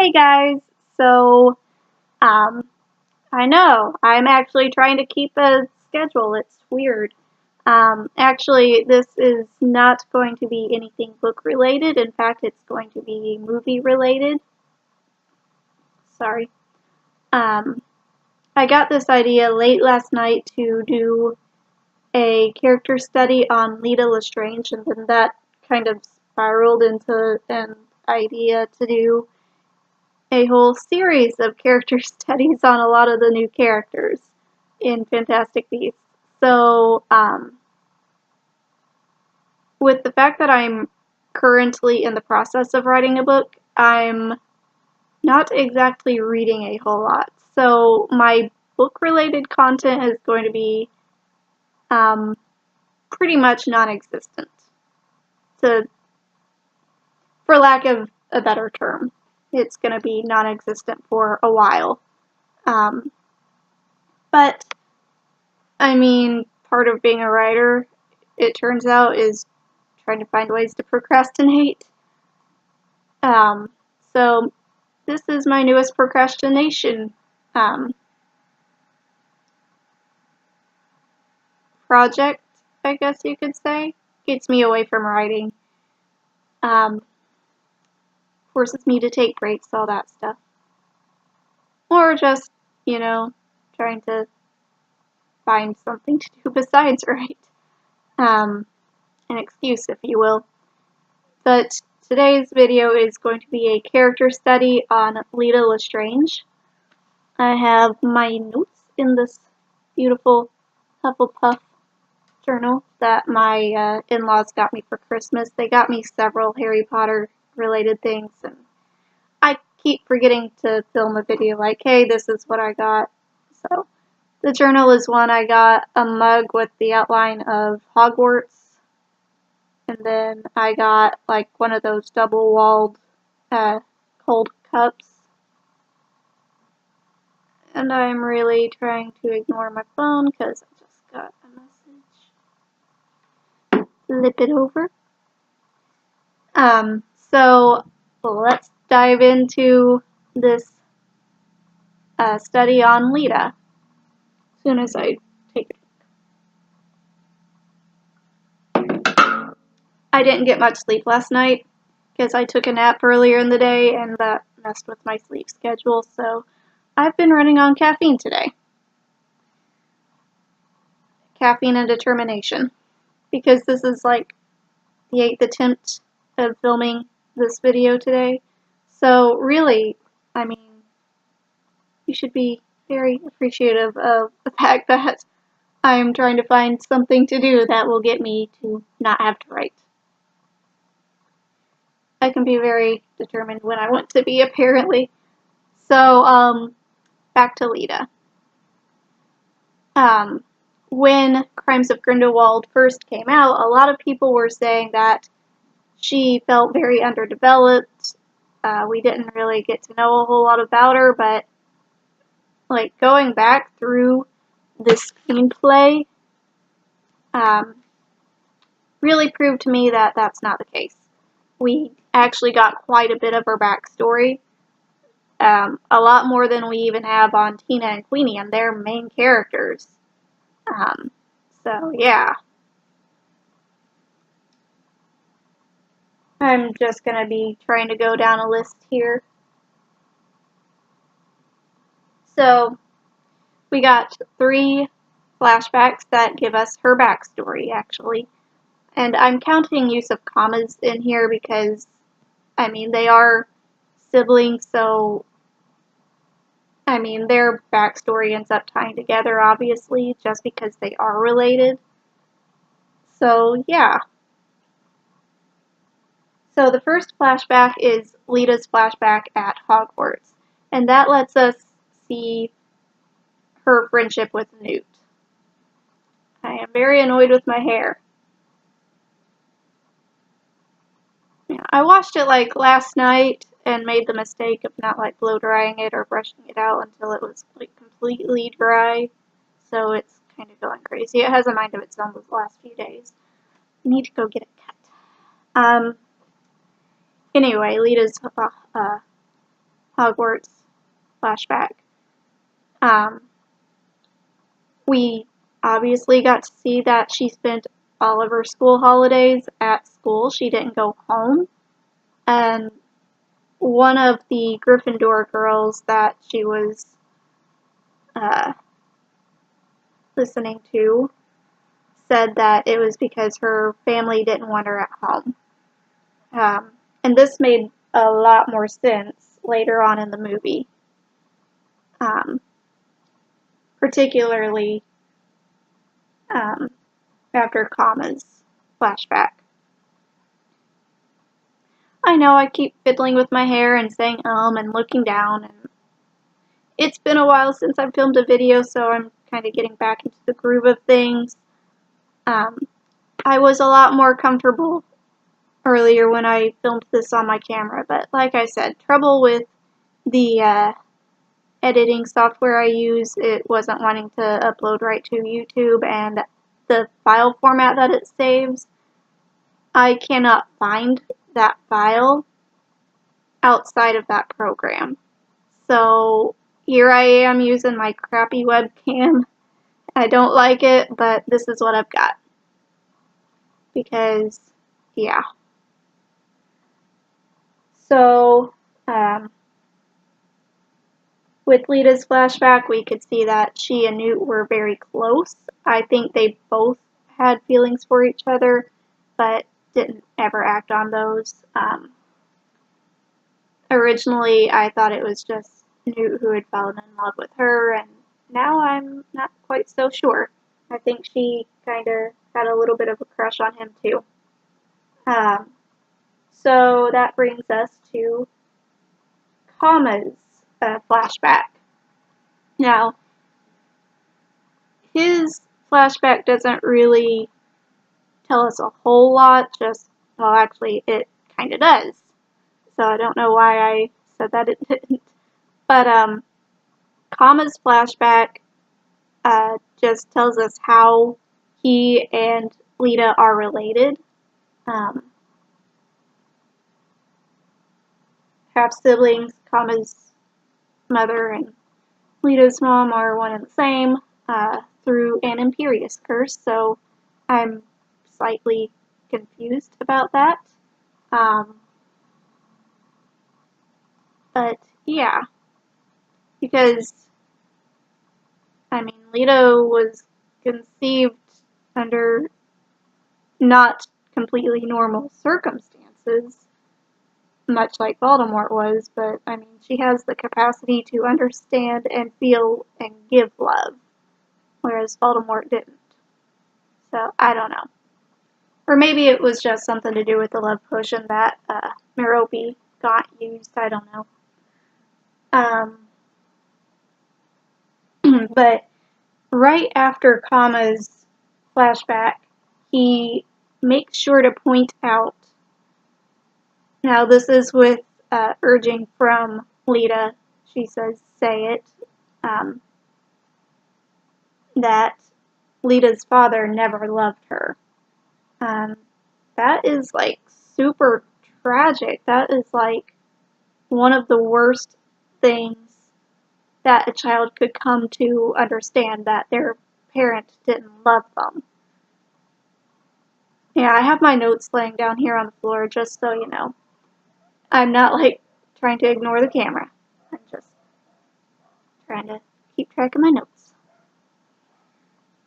Hey guys, so um, I know I'm actually trying to keep a schedule. It's weird. Actually, this is not going to be anything book related. In fact, it's going to be movie related. Sorry. Um, I got this idea late last night to do a character study on Leta Lestrange, and then that kind of spiraled into an idea to do a whole series of character studies on a lot of the new characters in Fantastic Beasts. So, with the fact that I'm currently in the process of writing a book, I'm not exactly reading a whole lot. So, my book-related content is going to be pretty much non-existent, to, for lack of a better term. It's going to be non-existent for a while. But I mean, part of being a writer, it turns out, is trying to find ways to procrastinate. So this is my newest procrastination project, I guess you could say. Gets me away from writing. Forces me to take breaks, all that stuff. Or just, trying to find something to do besides write. An excuse, if you will. But today's video is going to be a character study on Leta Lestrange. I have my notes in this beautiful Hufflepuff journal that my in-laws got me for Christmas. They got me several Harry Potter related things, and I keep forgetting to film a video like, hey, this is what I got. So the journal is one. I got a mug with the outline of Hogwarts. And then I got like one of those double-walled cold cups. And I'm really trying to ignore my phone because I just got a message. Flip it over. So let's dive into this study on Leta as soon as I take it. I didn't get much sleep last night because I took a nap earlier in the day and that messed with my sleep schedule, so I've been running on caffeine today. Caffeine and determination. Because this is like the 8th attempt of filming this video today. So really, I mean, you should be very appreciative of the fact that I'm trying to find something to do that will get me to not have to write. I can be very determined when I want to be, apparently. So, back to Leta. When Crimes of Grindelwald first came out, a lot of people were saying that she felt very underdeveloped. We didn't really get to know a whole lot about her, but like going back through the screenplay really proved to me that that's not the case. We actually got quite a bit of her backstory. A lot more than we even have on Tina and Queenie and their main characters. So yeah. I'm just going to be trying to go down a list here. So, we got 3 flashbacks that give us her backstory, actually. And I'm counting use of commas in here because, I mean, they are siblings, so, I mean, their backstory ends up tying together, obviously, just because they are related. So, yeah. So the first flashback is Leta's flashback at Hogwarts, and that lets us see her friendship with Newt. I am very annoyed with my hair. Yeah, I washed it like last night and made the mistake of not like blow drying it or brushing it out until it was like completely dry, so it's kind of going crazy. It has a mind of its own those last few days. I need to go get it cut. Anyway, Leta's Hogwarts flashback. We obviously got to see that she spent all of her school holidays at school. She didn't go home. And one of the Gryffindor girls that she was listening to said that it was because her family didn't want her at home. And this made a lot more sense later on in the movie. Particularly after Kama's flashback. I know I keep fiddling with my hair and saying and looking down, and it's been a while since I've filmed a video, so I'm kind of getting back into the groove of things. I was a lot more comfortable earlier when I filmed this on my camera, but like I said, trouble with the editing software I use. It wasn't wanting to upload right to YouTube, and the file format that it saves, I cannot find that file outside of that program. So here I am using my crappy webcam. I don't like it, but this is what I've got. Because, yeah. So, with Leta's flashback, we could see that she and Newt were very close. I think they both had feelings for each other, but didn't ever act on those. Originally, I thought it was just Newt who had fallen in love with her, and now I'm not quite so sure. I think she kind of had a little bit of a crush on him, too. So that brings us to Kama's flashback. Now, his flashback doesn't really tell us a whole lot, well, actually, it kind of does. So I don't know why I said that it didn't. But, Kama's flashback just tells us how he and Leta are related. Half siblings, Kama's mother and Leta's mom are one and the same through an Imperius curse, so I'm slightly confused about that. But yeah, because I mean, Leta was conceived under not completely normal circumstances, much like Voldemort was, but I mean, she has the capacity to understand and feel and give love, whereas Voldemort didn't. So, I don't know. Or maybe it was just something to do with the love potion that Merope got used, I don't know. But right after Kama's flashback, he makes sure to point out, now this is with urging from Leta, she says, say it, that Leta's father never loved her. That is like super tragic. That is like one of the worst things that a child could come to understand, that their parent didn't love them. Yeah, I have my notes laying down here on the floor, just so you know. I'm not like trying to ignore the camera. I'm just trying to keep track of my notes.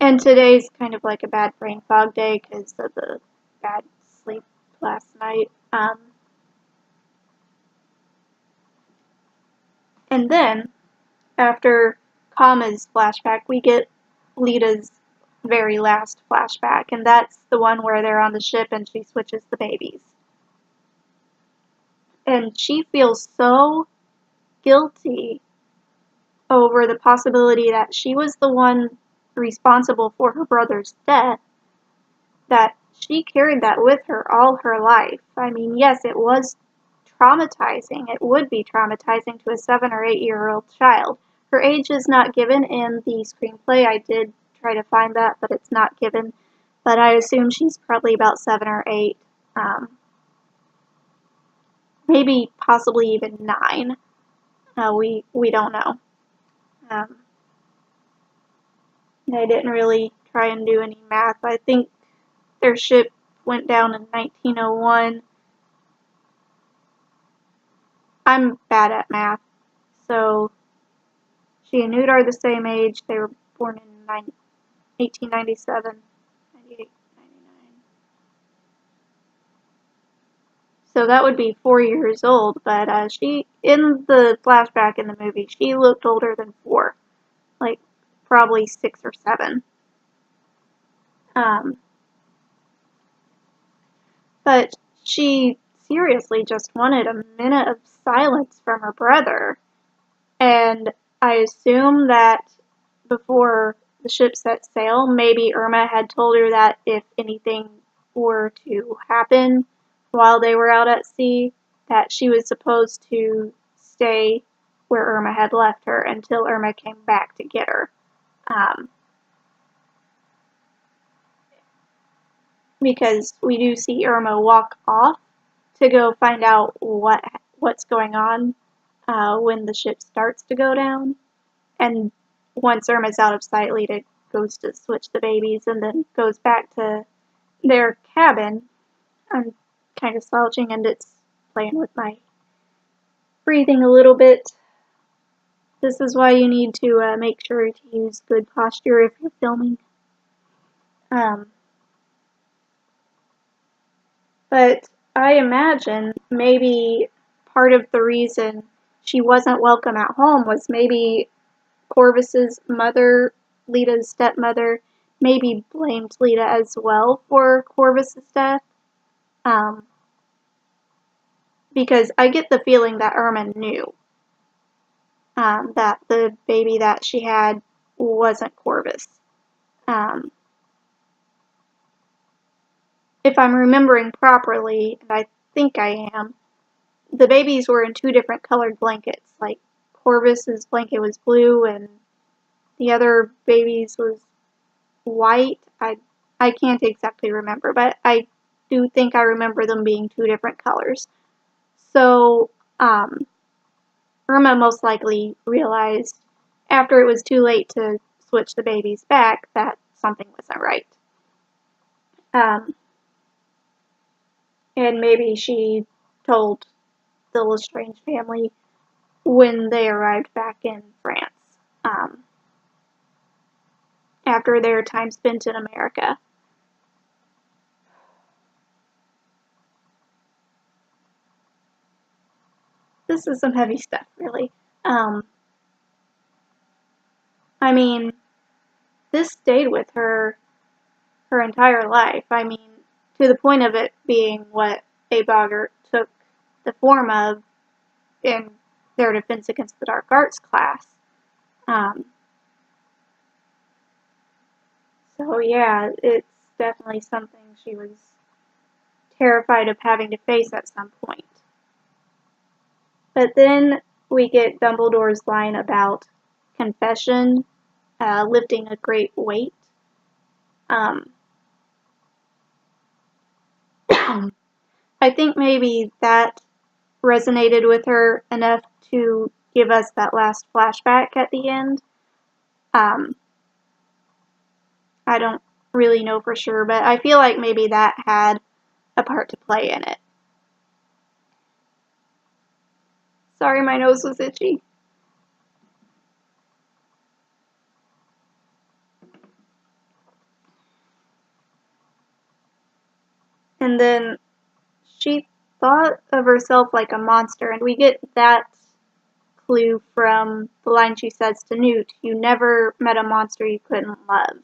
And today's kind of like a bad brain fog day because of the bad sleep last night. And then, after Kama's flashback, we get Leta's very last flashback, and that's the one where they're on the ship and she switches the babies. And she feels so guilty over the possibility that she was the one responsible for her brother's death, that she carried that with her all her life. I mean, yes, it was traumatizing. It would be traumatizing to a 7 or 8 year old child. Her age is not given in the screenplay. I did try to find that, but it's not given. But I assume she's probably about 7 or 8. Maybe possibly even 9. We don't know. They didn't really try and do any math. I think their ship went down in 1901. I'm bad at math, so she and Newt are the same age. They were born in 1897, 98, 99. So that would be 4 years old, but she, in the flashback in the movie, she looked older than 4, like probably 6 or 7. But she seriously just wanted a minute of silence from her brother, and I assume that before the ship set sail, maybe Irma had told her that if anything were to happen while they were out at sea, that she was supposed to stay where Irma had left her until Irma came back to get her. Because we do see Irma walk off to go find out what's going on when the ship starts to go down. And once Irma's out of sight, Leta goes to switch the babies and then goes back to their cabin. I'm kind of slouching and it's playing with my breathing a little bit. This is why you need to make sure to use good posture if you're filming. But I imagine maybe part of the reason she wasn't welcome at home was maybe Corvus's mother, Leta's stepmother, maybe blamed Leta as well for Corvus's death. Because I get the feeling that Irma knew that the baby that she had wasn't Corvus. If I'm remembering properly, and I think I am, the babies were in 2 different colored blankets. Like, Corvus's blanket was blue and the other baby's was white. I can't exactly remember, but I do think I remember them being 2 different colors. So, Irma most likely realized after it was too late to switch the babies back that something wasn't right. And maybe she told the Lestrange family when they arrived back in France, after their time spent in America. This is some heavy stuff, really. I mean, this stayed with her entire life. I mean, to the point of it being what a boggart took the form of in their Defense Against the Dark Arts class. So yeah, it's definitely something she was terrified of having to face at some point. But then we get Dumbledore's line about confession lifting a great weight. I think maybe that resonated with her enough to give us that last flashback at the end. I don't really know for sure, but I feel like maybe that had a part to play in it. Sorry, my nose was itchy. And then she thought of herself like a monster, and we get that clue from the line she says to Newt, "You never met a monster you couldn't love."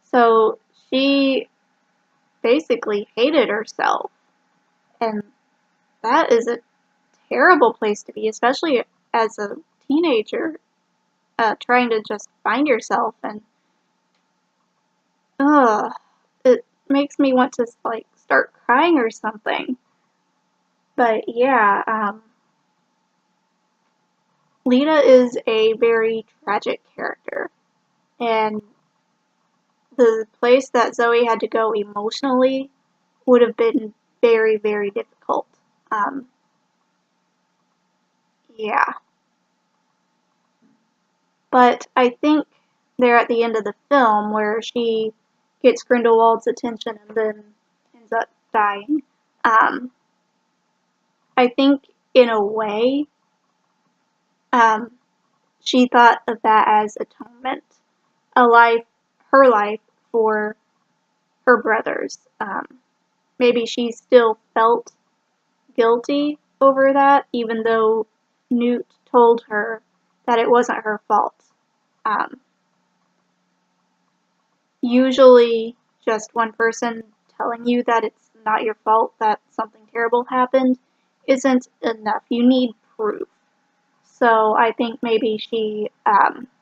So she basically hated herself, and that is a terrible place to be, especially as a teenager, trying to just find yourself, and it makes me want to like start crying or something. But yeah, Leta is a very tragic character, and the place that Zoe had to go emotionally would have been very, very difficult. yeah. But I think they're at the end of the film where she gets Grindelwald's attention and then ends up dying. I think in a way, um, she thought of that as atonement, her life for her brothers. Maybe she still felt guilty over that, even though Newt told her that it wasn't her fault. Um, Usually, just one person telling you that it's not your fault that something terrible happened isn't enough. You need proof. So I think maybe she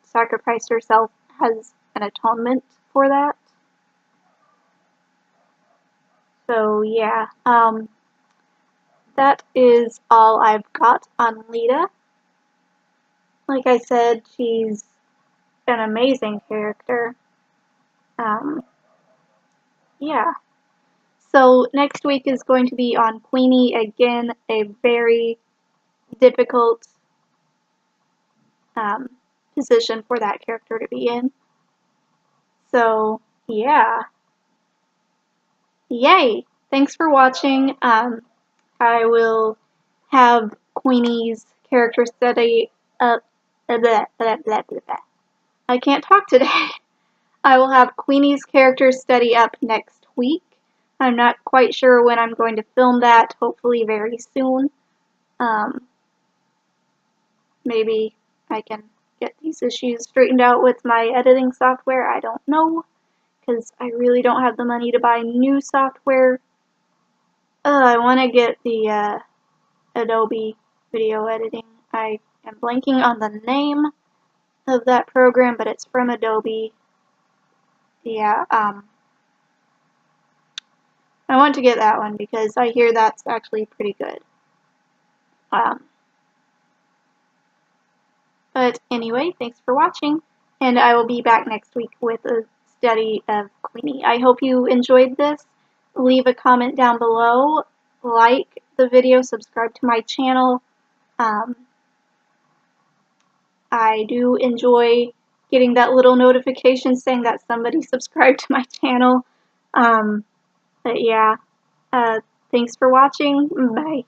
sacrificed herself as an atonement for that. So yeah, that is all I've got on Leta. Like I said, she's an amazing character. Um, yeah. So next week is going to be on Queenie again, a very difficult um, position for that character to be in. So yeah, yay! Thanks for watching. I will have Queenie's character study up. Blah, blah, blah, blah, blah. I can't talk today. I will have Queenie's character study up next week. I'm not quite sure when I'm going to film that. Hopefully very soon. Maybe I can get these issues straightened out with my editing software. I don't know, because I really don't have the money to buy new software. I want to get the Adobe video editing. I am blanking on the name of that program, but it's from Adobe. Yeah, I want to get that one because I hear that's actually pretty good. But anyway, thanks for watching, and I will be back next week with a study of Queenie. I hope you enjoyed this. Leave a comment down below, like the video, subscribe to my channel. I do enjoy getting that little notification saying that somebody subscribed to my channel. But yeah, thanks for watching. Bye.